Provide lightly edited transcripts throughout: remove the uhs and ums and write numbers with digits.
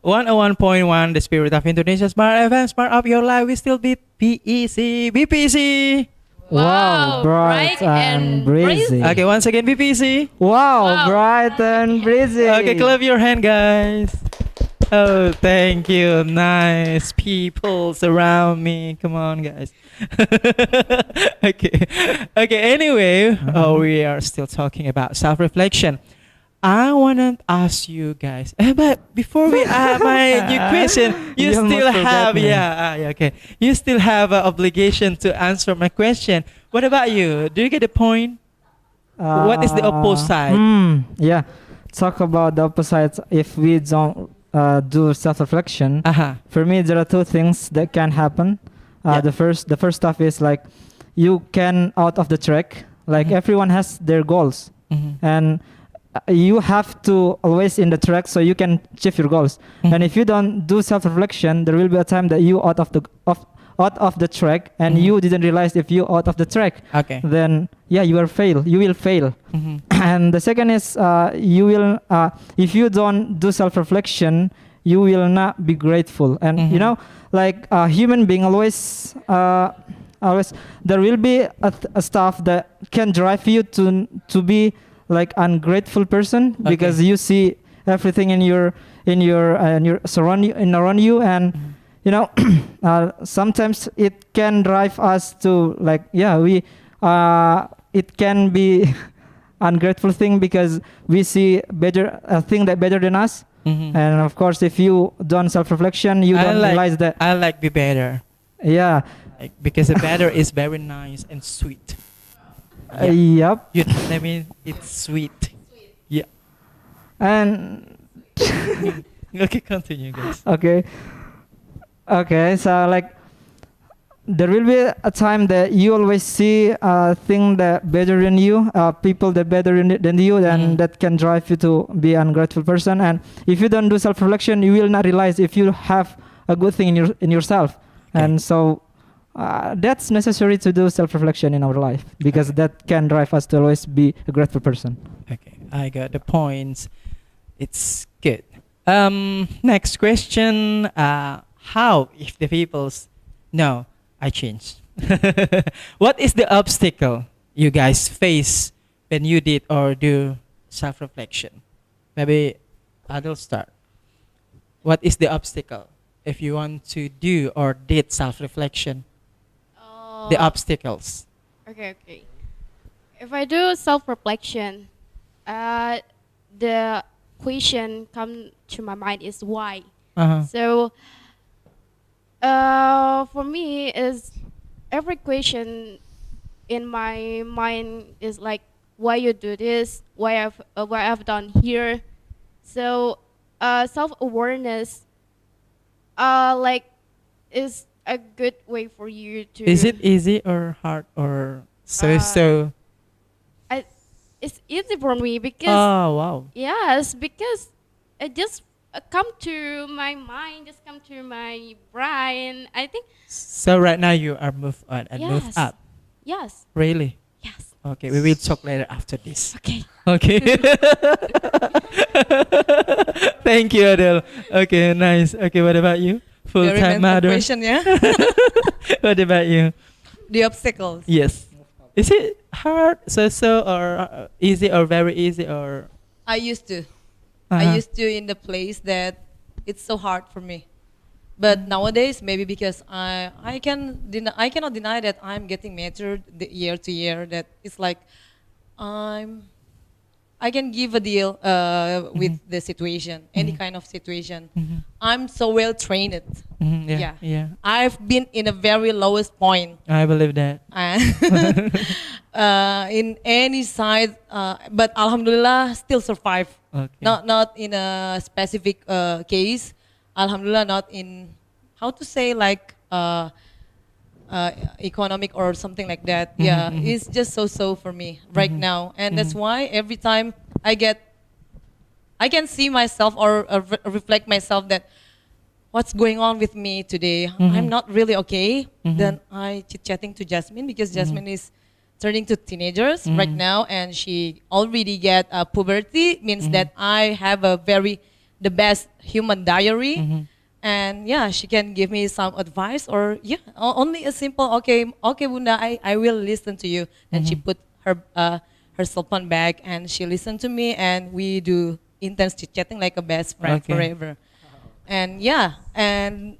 101.1, the spirit of Indonesia. Smart FM, smart up your life. We still beat BEC. BPEC. Wow, bright and breezy. Okay, once again, BPEC. Wow, bright and breezy. Okay, clap your hand, guys. Oh, thank you. Nice people surround me. Come on, guys. Okay. Okay, anyway, we are still talking about self-reflection. I want to ask you guys, but before we ask my new question, you still have, okay. You still have an obligation to answer my question. What about you? Do you get the point? What is the opposite? Yeah, talk about the opposite. If we don't do self-reflection, for me there are two things that can happen. The first stuff is like you can out of the track. Like everyone has their goals, and you have to always in the track so you can achieve your goals. And if you don't do self-reflection, there will be a time that you out of the track and you didn't realize if you out of the track. Okay. Then you will fail. And the second is you will if you don't do self-reflection, you will not be grateful. And you know, like a human being always there will be a stuff that can drive you to be like ungrateful person, because you see everything in your around you, and you know, sometimes it can drive us to like it can be ungrateful thing because we see a thing that better than us. And of course, if you don't self-reflection, you don't realize that. I like be better. Yeah, because the better is very nice and sweet. Yep. I mean, it's sweet. Yeah. And okay, continue, guys. Okay. So like, there will be a time that you always see a thing that better than you, people that better than you, and that can drive you to be an ungrateful person. And if you don't do self-reflection, you will not realize if you have a good thing in yourself. Okay. And so that's necessary to do self-reflection in our life, because that can drive us to always be a grateful person. Okay, I got the points. It's good. Next question. How if the people's no, I changed. What is the obstacle you guys face when you did or do self-reflection? Maybe I'll start. What is the obstacle if you want to do or did self-reflection? The obstacles. Okay. If I do self-reflection, the question come to my mind is why. So for me is every question in my mind is like, why you do this, why I've done here. So self-awareness like is a good way for you to. Is it easy or hard or so? It's easy for me because. Oh wow. Yes, because it just come to my mind, just come to my brain. I think. So right now you are moved on and moved up. Yes. Really? Yes. Okay, we will talk later after this. Okay. Thank you, Adele. Okay, nice. Okay, what about you? Full-time mother. Question, yeah? What about you? The obstacles. Yes. Is it hard, so, or easy, or very easy, or? I used to. I used to in the place that it's so hard for me. But nowadays, maybe because I cannot deny that I'm getting matured year to year. That it's like I can give a deal with the situation, any kind of situation. I'm so well trained. Yeah. I've been in a very lowest point. I believe that. In any side, but Alhamdulillah still survive. Okay. Not in a specific case. Alhamdulillah, not in how to say like economic or something like that. It's just so for me right now, and that's why every time I can see myself or reflect myself that what's going on with me today. I'm not really okay. Then I chit-chatting to Jasmine, because Jasmine is turning to teenagers right now, and she already get puberty, means that I have a very the best human diary. And yeah, she can give me some advice, or yeah, only a simple okay Bunda, I will listen to you. And she put her cell phone back and she listened to me, and we do intense chit chatting like a best friend forever. And yeah, and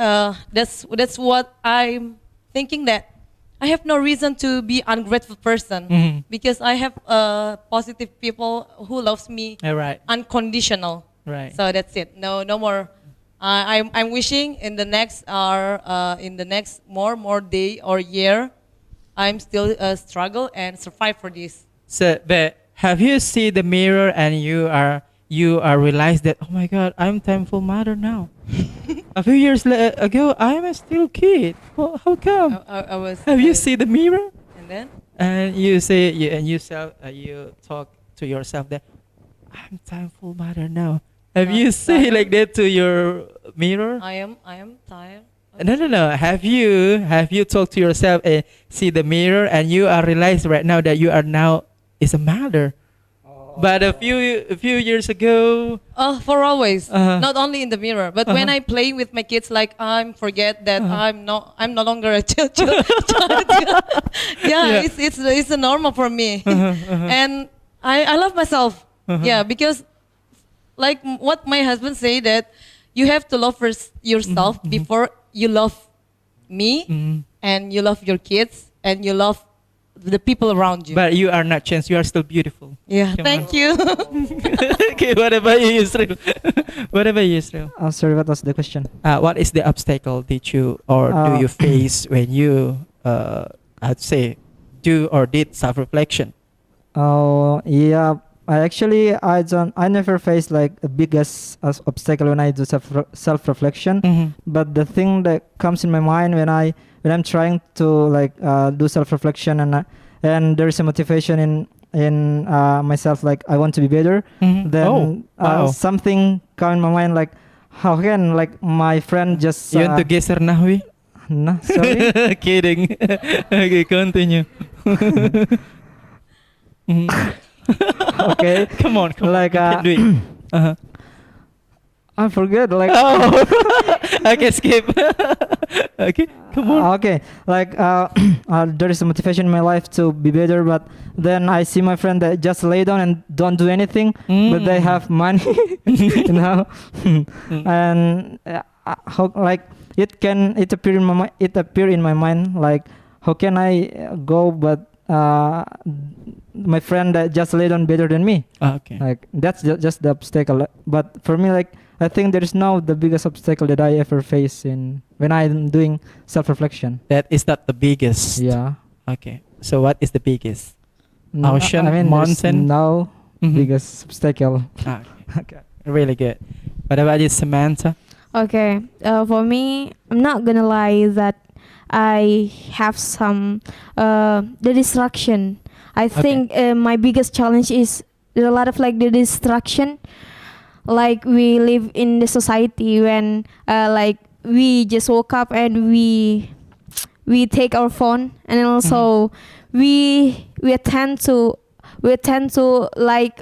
that's what I'm thinking, that I have no reason to be ungrateful person, because I have positive people who loves me unconditional. Right. So that's it. No more. I'm wishing in the next more day or year, I'm still struggle and survive for this. So, but have you seen the mirror and you are realize that, oh my God, I'm thankful mother now. A few years ago, I am still kid. Well, how come? I was. Have you seen the mirror? And then? And you say you talk to yourself that I'm thankful mother now. Have you say like that to your mirror? I am tired. No. Have you talked to yourself and see the mirror and you are realize right now that you are now is a mother? But a few years ago. For always. Not only in the mirror, but when I play with my kids, like I'm forget that I'm no longer a child. Yeah, it's a normal for me, and I love myself. Yeah, because like what my husband say, that you have to love first yourself before you love me, and you love your kids, and you love the people around you. But you are not changed. You are still beautiful. Yeah, thank you. Okay, what about you, Yusril? What about you, Yusril? Sorry, what was the question? What is the obstacle did you do you face when you I'd say do or did self-reflection? Oh yeah, I never face like a biggest obstacle when I do self-reflection. But the thing that comes in my mind when I'm trying to like do self-reflection and there is a motivation in myself, like I want to be better, then something come in my mind, like how can like my friend just you want to geser nahwi? Nah, sorry. Kidding. Okay, continue. Okay, come on. Like you can do it. I forget, like okay, skip. Okay, come on. Okay, like there is a motivation in my life to be better, but then I see my friend that just lay down and don't do anything, but they have money, you know, and how like it appear in my mind, like how can I go, but my friend that just lay down better than me. Okay, like that's just the obstacle. But for me, like I think there is now the biggest obstacle that I ever face when I'm doing self-reflection. that is not the biggest. Yeah. Okay, so what is the biggest? No, Ocean, I mean, mountain? No biggest obstacle. Okay. Really good. What about you, Samantha? Okay, for me, I'm not gonna lie that I have some the distraction. I think my biggest challenge is there are a lot of like the distraction. Like we live in the society when like we just woke up and we take our phone, and also we tend to like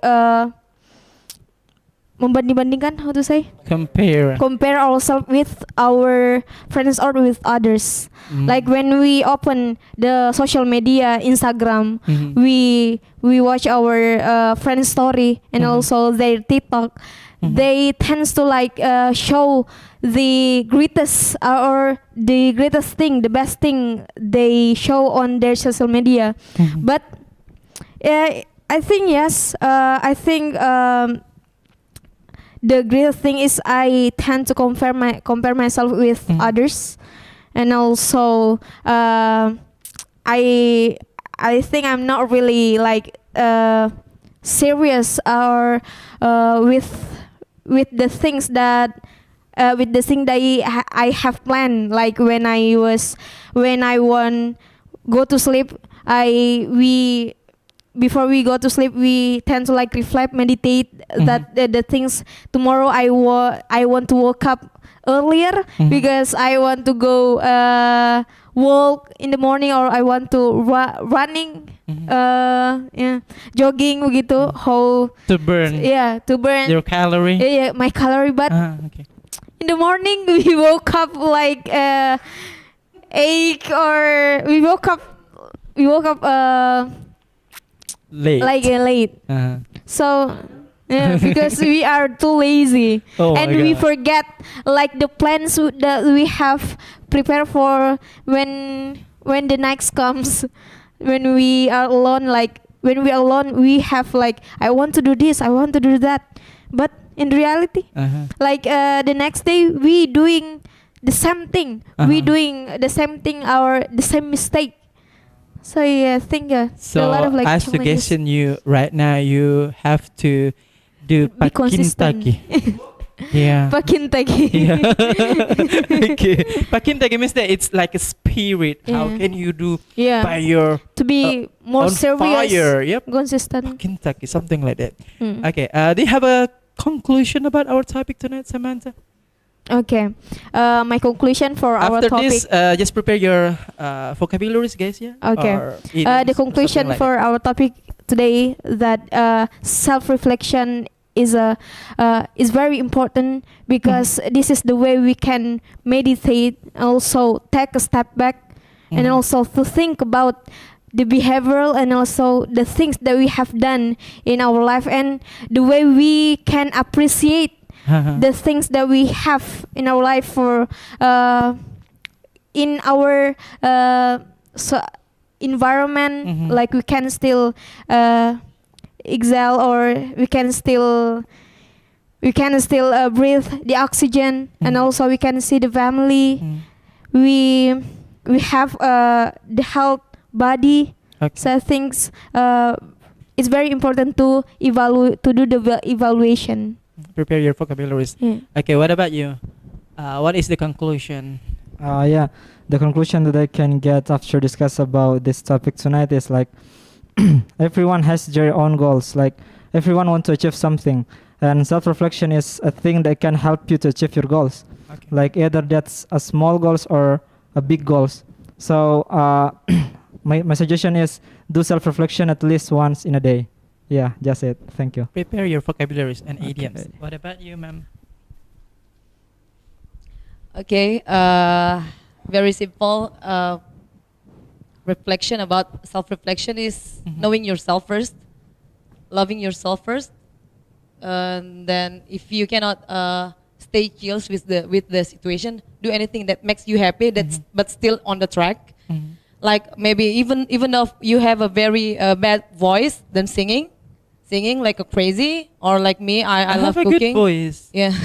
membanding-bandingkan, how to say? Compare Ourselves with our friends or with others. Like when we open the social media, Instagram, we watch our friends' story and also their TikTok. They tends to like show the greatest thing, the best thing they show on their social media. But I think yes, I think the greatest thing is I tend to compare myself with others, and also I think I'm not really like serious or with the things that I have planned. Like when I want go to sleep, we before we go to sleep, we tend to like reflect, meditate that the things tomorrow I want to wake up earlier because I want to go walk in the morning, or I want to running, jogging begitu. How to burn your calorie. Yeah, my calorie. But Okay. in the morning we woke up like ache, or we woke up Late. like late. So because we are too lazy, Oh and my we God. forget like the plans that we have prepared for when the next comes. When we are alone, we have like, I want to do this, I want to do that, but in reality, like the next day we doing the same thing, we doing the same thing, the same mistake. So yeah, I think a So lot of like I challenges. suggestion you right now you have to do Be consistent. pakintaki. Yeah. Pakintaki. Yeah. Okay. Pakintaki means that it's like a spirit. How Yeah. can you do Yeah, by your to be more on serious, fire? Yep. consistent. Pakintaki, something like that. Mm. Okay. Do you have a conclusion about our topic tonight, Samantha? Okay, my conclusion for our After topic. this, just prepare your vocabularies, guys. Yeah. Okay. Or idioms The or conclusion something like for our topic today, that self-reflection is very important, because this is the way we can meditate, also take a step back, and also to think about the behavioral and also the things that we have done in our life, and the way we can appreciate the things that we have in our life for in our environment. Like we can still excel, or we can still breathe the oxygen, and also we can see the family. We have the health body. Okay. So I think it's very important to do the evaluation. Prepare your vocabularies. Yeah. Okay, what about you? What is the conclusion? Yeah, the conclusion that I can get after discuss about this topic tonight is like everyone has their own goals. Like everyone want to achieve something, and self-reflection is a thing that can help you to achieve your goals. Okay. Like either that's a small goals or a big goals. So my suggestion is do self-reflection at least once in a day. Yeah, just it. Thank you. Prepare your vocabularies and Okay. idioms. What about you, ma'am? Okay, very simple. Reflection about self-reflection is knowing yourself first, loving yourself first, and then if you cannot stay chill with the situation, do anything that makes you happy. That's but still on the track. Like maybe even if you have a very bad voice, then singing like a crazy, or like me, I love have a cooking. good voice. Yeah.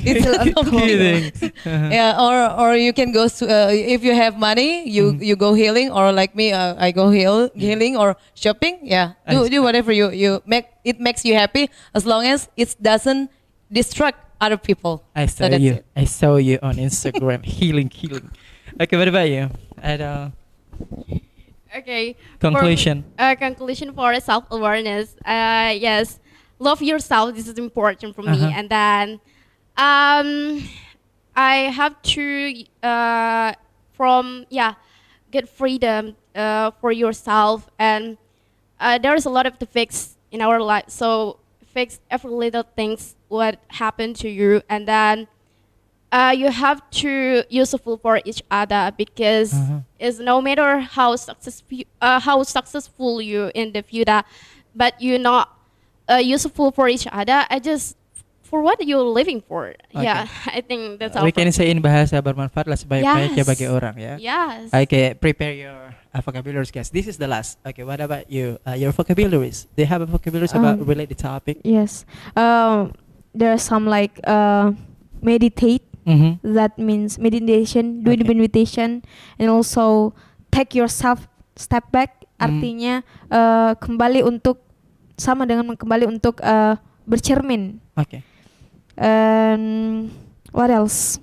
it's a lot of Kidding. Yeah, or you can go if you have money, you go healing, or like me, I go healing or shopping. Yeah, do whatever you make. It makes you happy as long as it doesn't distract other people. I saw that's you. it. I saw you on Instagram. healing. Okay, what about you? Okay. Conclusion. Conclusion for self-awareness. Yes, love yourself. This is important for me. And then, I have to get freedom for yourself, and there is a lot of to fix in our life. So fix every little things what happened to you, and then you have to useful for each other, because it's no matter how successful you in the future, but you're not useful for each other. For what you're living for. Yeah, I think that's all. We can say in bahasa bermanfaatlah sebaik-baiknya Yes. bagi orang, ya. Yes. Okay, prepare your vocabularies, guys. This is the last. Okay, what about you? Your vocabularies. They have a vocabularies about related topic. Yes. There are some like meditate. That means meditation, do the meditation, and also take yourself step back. Artinya kembali untuk bercermin. Okay. What else?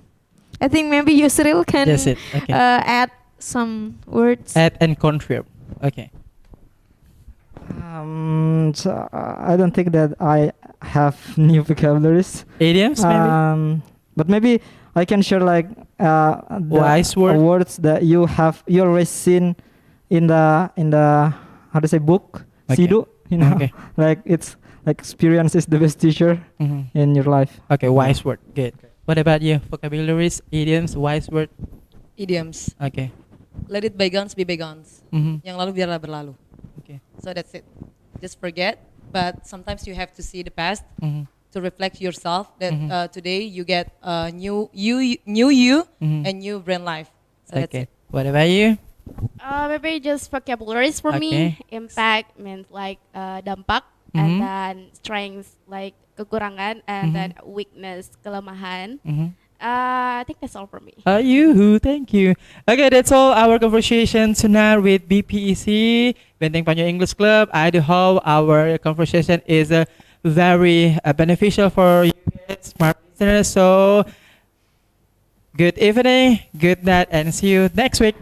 I think maybe Yusril can That's it. Okay. add some words. Add and confirm. Okay. I don't think that I have new vocabularies. Idioms, maybe. But maybe I can share like the Wise word? words that you always seen in the how to say book. Okay. Sidu, you know. Okay. Like it's like experience is the best teacher in your life. Okay, wise word. Good. What about you? Vocabularies, idioms, wise word. Idioms. Okay. Let it bygones be bygones. Mhm. Yang lalu biarlah berlalu. Okay. So that's it. Just forget. But sometimes you have to see the past Mhm. to reflect yourself. That Mhm. today you get a new you Mhm. and new brand life. So that's Okay. it. What about you? Maybe just vocabularies for Okay. me. Impact means like dampak, Mhm. and then strength like kekurangan, and Mhm. then weakness kelemahan. Mhm. I think that's all for me. You, thank you. Okay, that's all our conversation tonight with BPEC, Benteng Panynyua English Club. I do hope our conversation is very beneficial for you guys, smart listeners. So, good evening, good night, and see you next week.